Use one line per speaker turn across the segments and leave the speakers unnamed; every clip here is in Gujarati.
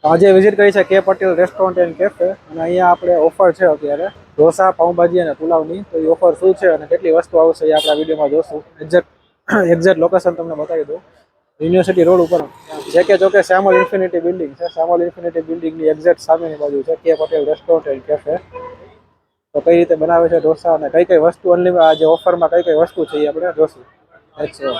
આજે વિઝિટ કરી છે કે પટેલ રેસ્ટોરન્ટ એન્ડ કેફે અને અહીંયા આપણે ઓફર છે અત્યારે ઢોસા પાઉંભાજી અને પુલાવની. તો એ ઓફર શું છે અને કેટલી વસ્તુ આવશે એ આપણા વિડીયોમાં જોશું. એક્ઝેક્ટ લોકેશન તમને બતાવી દઉં. યુનિવર્સિટી રોડ ઉપર જેકે ચોકે શ્યામલ ઇન્ફિનિટી બિલ્ડિંગ છે. શ્યામલ ઇન્ફિનિટી બિલ્ડિંગની એક્ઝેક્ટ સામેની બાજુ છે કે પટેલ રેસ્ટોરન્ટ એન્ડ કેફે. તો કઈ રીતે બનાવે છે ઢોસા અને કઈ કઈ વસ્તુ આ જે ઓફરમાં કઈ કઈ વસ્તુ છે એ આપણે જોશું. અચ્છા.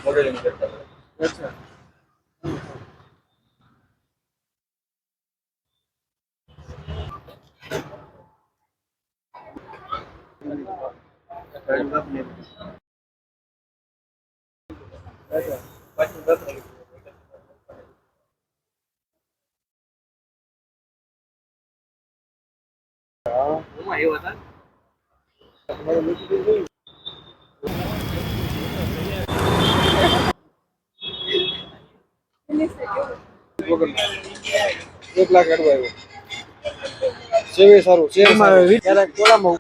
મોડેલિંગ કરતા. અચ્છા. એક લાખ અડવા આવ્યો. સેવે સારું છે. ક્યારેક તોલામાં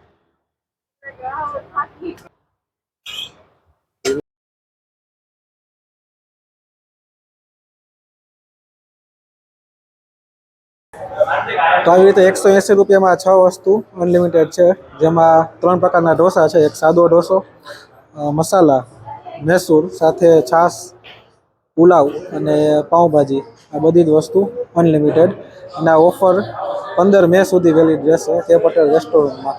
તો આવી રીતે 180 રૂપિયામાં 6 વસ્તુ અનલિમિટેડ છે. જેમાં 3 પ્રકારના ઢોસા છે. એક સાદો ઢોસો, મસાલા, મૈસૂર સાથે છાશ, પુલાવ અને પાઉંભાજી. આ બધી જ વસ્તુ અનલિમિટેડ અને આ ઓફર 15 મે સુધી વેલિડ રહેશે કે પટેલ રેસ્ટોરન્ટમાં.